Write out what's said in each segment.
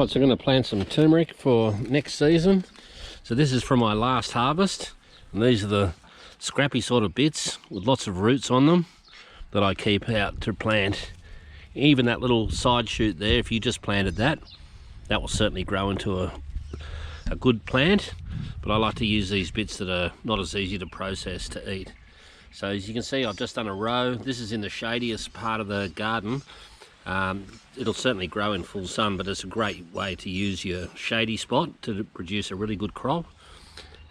Alright, so I'm going to plant some turmeric for next season. So this is from my last harvest, and these are the scrappy sort of bits with lots of roots on them that I keep out to plant. Even that little side shoot there, if you just planted that, that will certainly grow into a good plant, but I like to use these bits that are not as easy to process to eat. So as you can see, I've just done a row. This is in the shadiest part of the garden. It'll certainly grow in full sun, but it's a great way to use your shady spot to produce a really good crop.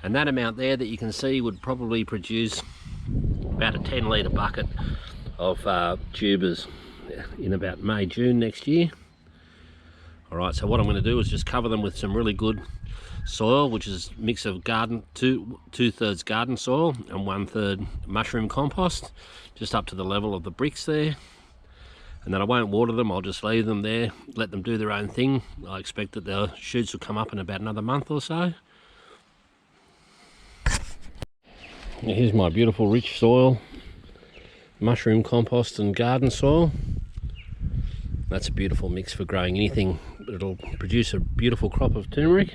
And that amount there that you can see would probably produce about a 10-litre bucket of tubers in about May, June next year. Alright, so what I'm going to do is just cover them with some really good soil, which is a mix of garden, two-thirds garden soil and 1/3 mushroom compost, just up to the level of the bricks there. And then I won't water them, I'll just leave them there, let them do their own thing. I expect that the shoots will come up in about another month or so. Here's my beautiful rich soil, mushroom compost and garden soil. That's a beautiful mix for growing anything. It'll produce a beautiful crop of turmeric.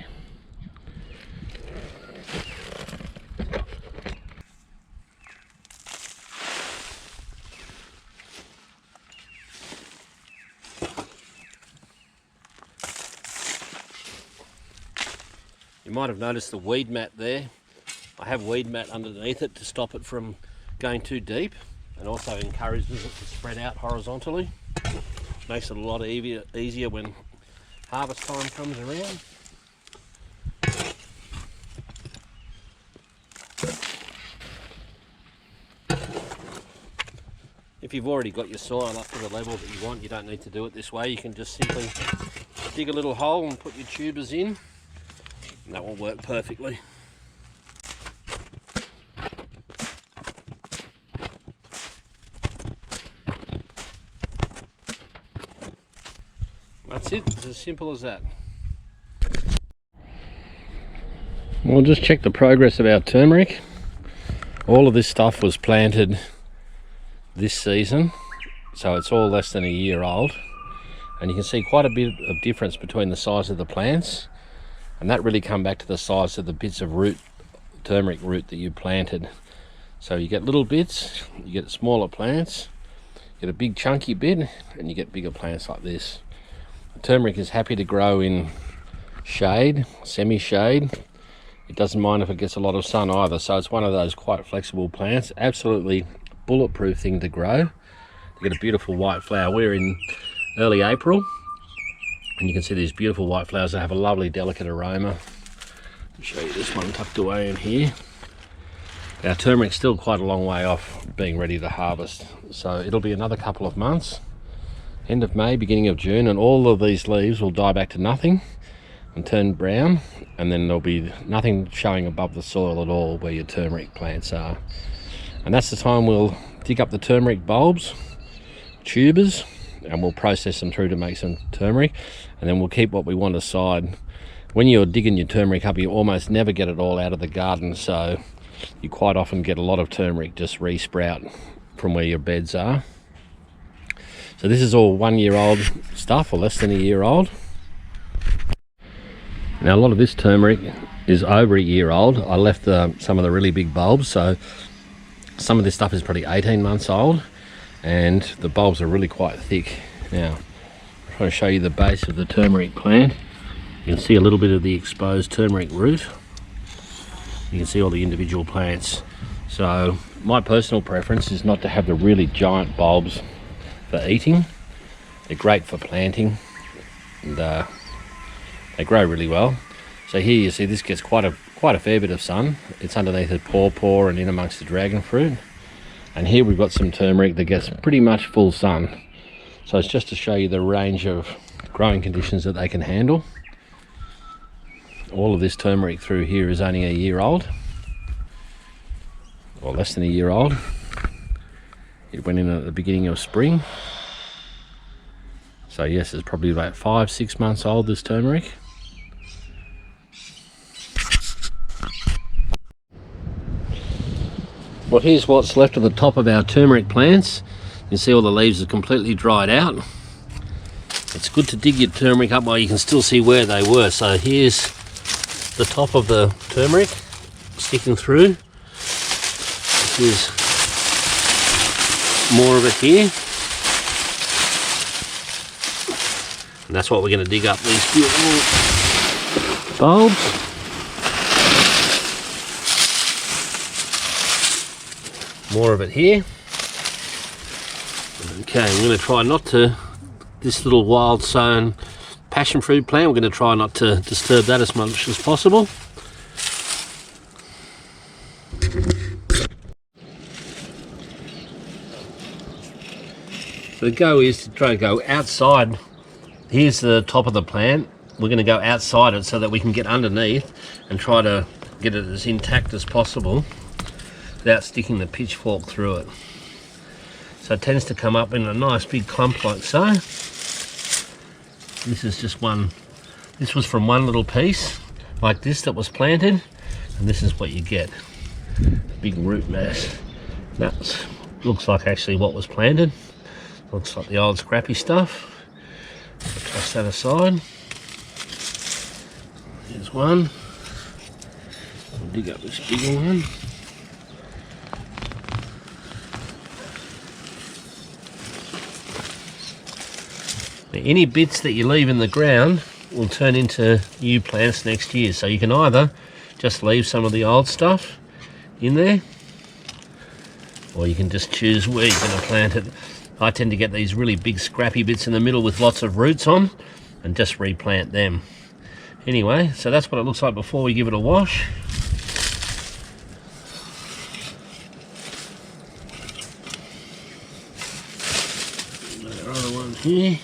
You might have noticed the weed mat there. I have weed mat underneath it to stop it from going too deep, and also encourages it to spread out horizontally. Makes it a lot easier when harvest time comes around. If you've already got your soil up to the level that you want, you don't need to do it this way. You can just simply dig a little hole and put your tubers in, and that will work perfectly. That's it, it's as simple as that. We'll just check the progress of our turmeric. All of this stuff was planted this season, so it's all less than a year old, and you can see quite a bit of difference between the size of the plants, and that really come back to the size of the bits of root, turmeric root that you planted. So you get little bits, you get smaller plants, you get a big chunky bit, and you get bigger plants like this. Turmeric is happy to grow in shade, semi-shade. It doesn't mind if it gets a lot of sun either, so it's one of those quite flexible plants. Absolutely bulletproof thing to grow. You get a beautiful white flower. We're in early April, and you can see these beautiful white flowers that have a lovely delicate aroma. I'll show you this one tucked away in here. Our turmeric's still quite a long way off being ready to harvest, so it'll be another couple of months. End of May, beginning of June, and all of these leaves will die back to nothing and turn brown, and then there'll be nothing showing above the soil at all where your turmeric plants are. And that's the time we'll dig up the turmeric bulbs, tubers, and we'll process them through to make some turmeric, and then we'll keep what we want aside. When you're digging your turmeric up, you almost never get it all out of the garden, so you quite often get a lot of turmeric just re-sprout from where your beds are. So this is all 1 year old stuff, or less than a year old. Now a lot of this turmeric is over a year old. I left some of the really big bulbs, so some of this stuff is probably 18 months old, and the bulbs are really quite thick. Now, I'm trying to show you the base of the turmeric plant. You can see a little bit of the exposed turmeric root. You can see all the individual plants. So my personal preference is not to have the really giant bulbs for eating. They're great for planting, and they grow really well. So here you see this gets quite a fair bit of sun. It's underneath a pawpaw and in amongst the dragon fruit. And here we've got some turmeric that gets pretty much full sun. So it's just to show you the range of growing conditions that they can handle. All of this turmeric through here is only a year old, or less than a year old. It went in at the beginning of spring. So yes, it's probably about 5-6 months old, this turmeric. Well, here's what's left of the top of our turmeric plants. You can see all the leaves are completely dried out. It's good to dig your turmeric up while you can still see where they were. So here's the top of the turmeric sticking through. Here's more of it here. And that's what we're going to dig up, these beautiful bulbs. More of it here. Okay, I'm going to try not to, this little wild sown passion fruit plant, we're going to try not to disturb that as much as possible. So the go is to try to go outside. Here's the top of the plant. We're going to go outside it so that we can get underneath and try to get it as intact as possible without sticking the pitchfork through it. So it tends to come up in a nice big clump like so. This is just one, this was from one little piece like this that was planted, and this is what you get, a big root mass. That looks like actually what was planted. Looks like the old scrappy stuff. I'll toss that aside. Here's one. I'll dig up this bigger one. Any bits that you leave in the ground will turn into new plants next year. So you can either just leave some of the old stuff in there, or you can just choose where you're going to plant it. I tend to get these really big scrappy bits in the middle with lots of roots on and just replant them. Anyway, so that's what it looks like before we give it a wash. Another other one here.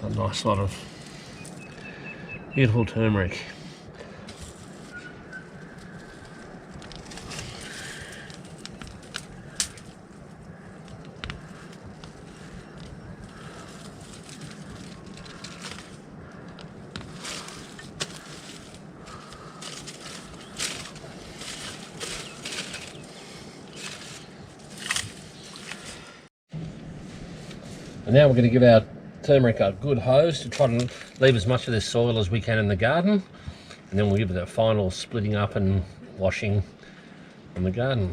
A nice lot of beautiful turmeric. And now we're going to give our turmeric a good hose to try to leave as much of this soil as we can in the garden, and then we'll give it a final splitting up and washing in the garden.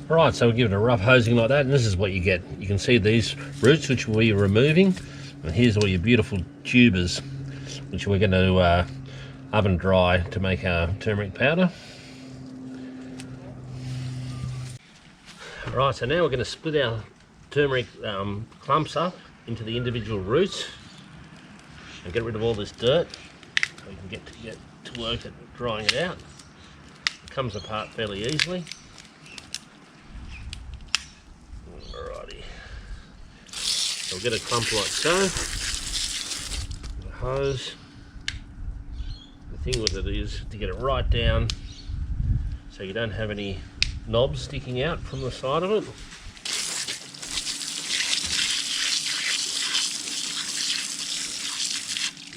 Right, so we'll give it a rough hosing like that, and this is what you get. You can see these roots which we're removing, and here's all your beautiful tubers which we're going to oven dry to make our turmeric powder. Right, so now we're going to split our turmeric clumps up into the individual roots and get rid of all this dirt so we can get to work at drying it out. It comes apart fairly easily. Alrighty, so we'll get a clump like so, with a hose. The thing with it is to get it right down so you don't have any knobs sticking out from the side of it.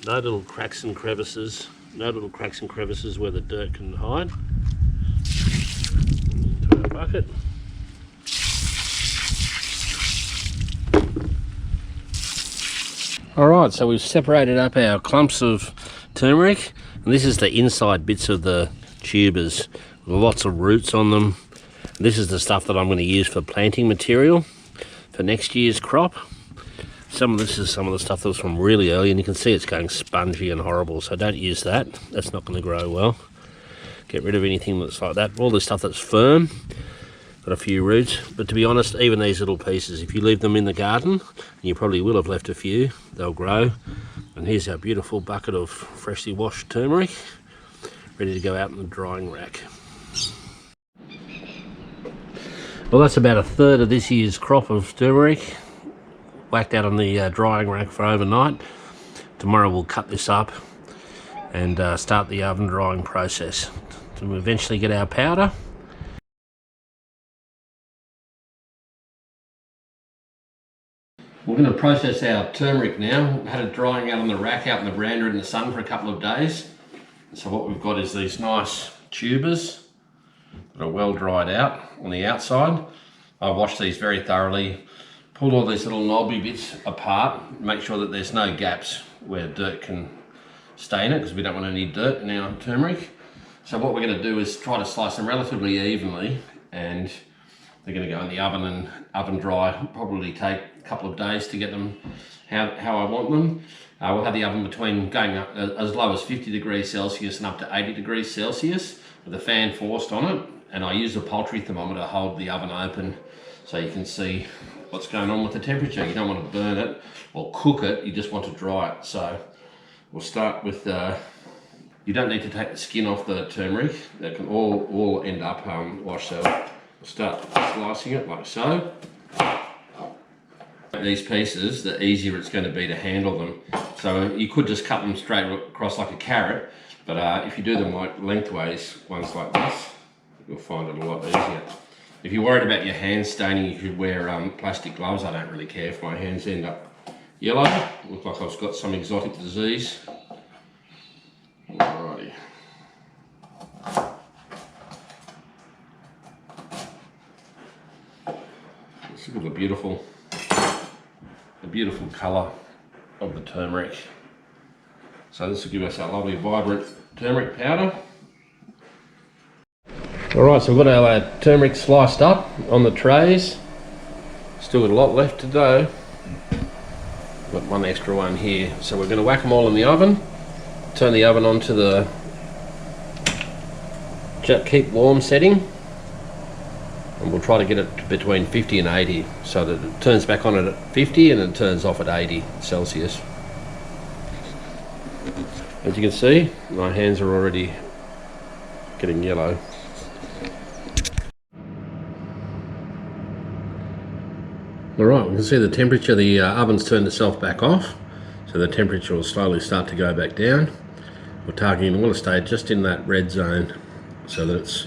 No little cracks and crevices, where the dirt can hide. Into our bucket. Alright, so we've separated up our clumps of turmeric, and this is the inside bits of the tubers with lots of roots on them. This is the stuff that I'm going to use for planting material for next year's crop. This is some of the stuff that was from really early, and you can see it's going spongy and horrible, so don't use that. That's not going to grow well. Get rid of anything that's like that. All the stuff that's firm, got a few roots, but to be honest, even these little pieces, if you leave them in the garden, and you probably will have left a few, they'll grow. And here's our beautiful bucket of freshly washed turmeric, ready to go out in the drying rack. Well, that's about a third of this year's crop of turmeric, whacked out on the drying rack for overnight. Tomorrow we'll cut this up and start the oven drying process to eventually get our powder. We're going to process our turmeric now. We've had it drying out on the rack, out in the veranda in the sun for a couple of days. So what we've got is these nice tubers that are well dried out on the outside. I washed these very thoroughly, pulled all these little knobby bits apart, make sure that there's no gaps where dirt can stay in it, because we don't want any dirt in our turmeric. So what we're going to do is try to slice them relatively evenly, and they're going to go in the oven and oven dry. Probably take a couple of days to get them how I want them. We'll have the oven between going up as low as 50 degrees Celsius and up to 80 degrees Celsius with the fan forced on it. And I use a poultry thermometer to hold the oven open so you can see what's going on with the temperature. You don't want to burn it or cook it, you just want to dry it. So we'll start with, you don't need to take the skin off the turmeric. They can all end up washed. So we'll start slicing it like so. These pieces, the easier it's going to be to handle them. So you could just cut them straight across like a carrot, but if you do them like lengthways, ones like this, you'll find it a lot easier. If you're worried about your hands staining, you could wear plastic gloves. I don't really care if my hands end up yellow. Look like I've got some exotic disease. Alrighty. Let's look at the beautiful colour of the turmeric. So this will give us our lovely vibrant turmeric powder. Alright, so we've got our turmeric sliced up on the trays. Still got a lot left to do. Got one extra one here. So we're going to whack them all in the oven. Turn the oven on to the keep warm setting. And we'll try to get it between 50 and 80 so that it turns back on at 50 and it turns off at 80 Celsius. As you can see, my hands are already getting yellow. Alright, we can see the temperature, the oven's turned itself back off, so the temperature will slowly start to go back down. We're targeting, we want to stay just in that red zone so that it's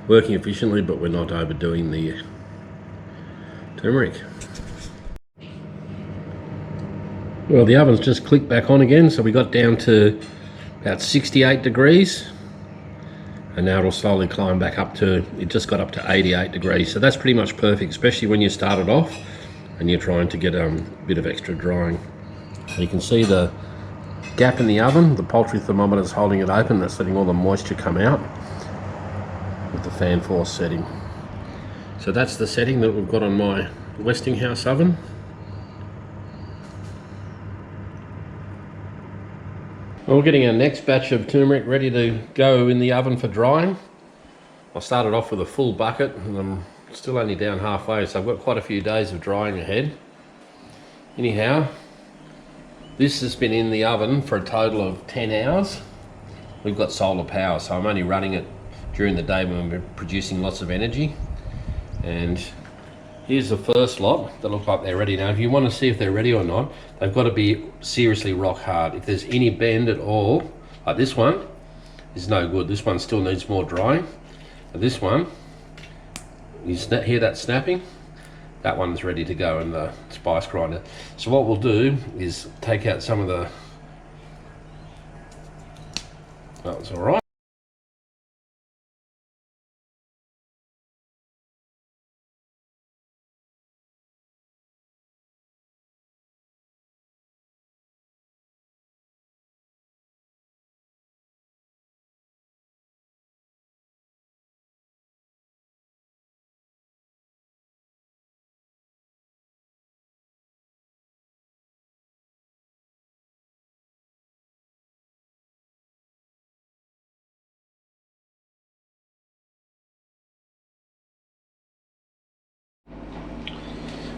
working efficiently, but we're not overdoing the turmeric. Well, the oven's just clicked back on again, so we got down to about 68 degrees. And now it'll slowly climb back up to, it just got up to 88 degrees. So that's pretty much perfect, especially when you start it off and you're trying to get a bit of extra drying. So you can see the gap in the oven. The poultry thermometer is holding it open. That's letting all the moisture come out with the fan force setting. So that's the setting that we've got on my Westinghouse oven. Well, we're getting our next batch of turmeric ready to go in the oven for drying. I started off with a full bucket and I'm still only down halfway, so I've got quite a few days of drying ahead. Anyhow, this has been in the oven for a total of 10 hours. We've got solar power, so I'm only running it during the day when we're producing lots of energy. And here's the first lot that look like they're ready. Now, if you want to see if they're ready or not, they've got to be seriously rock hard. If there's any bend at all, like this one, is no good. This one still needs more drying. But this one, you hear that snapping? That one's ready to go in the spice grinder. So what we'll do is take out some of the... That was all right.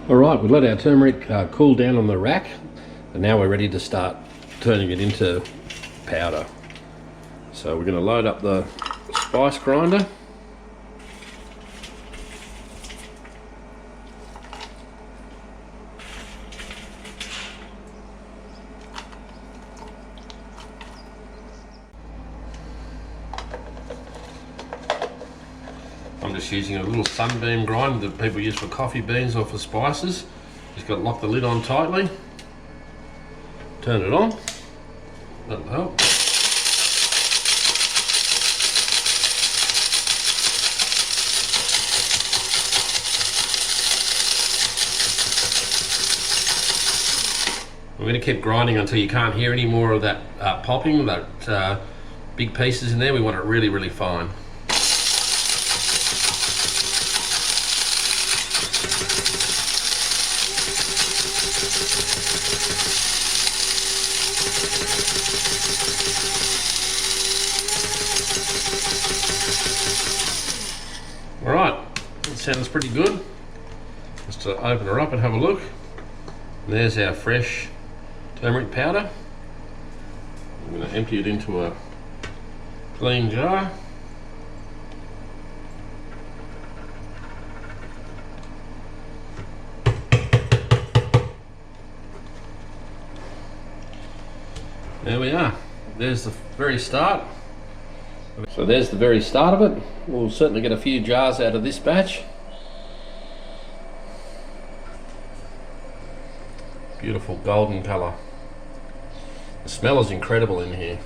All right, we've let our turmeric cool down on the rack, and now we're ready to start turning it into powder. So we're going to load up the spice grinder. I'm just using a little sunbeam grinder that people use for coffee beans or for spices. Just got to lock the lid on tightly. Turn it on. That'll help. We're going to keep grinding until you can't hear any more of that popping, that big pieces in there. We want it really, really fine. Alright, that sounds pretty good. Just to open her up and have a look. And there's our fresh turmeric powder. I'm going to empty it into a clean jar. There we are. There's the very start. So there's the very start of it. We'll certainly get a few jars out of this batch. Beautiful golden colour. The smell is incredible in here.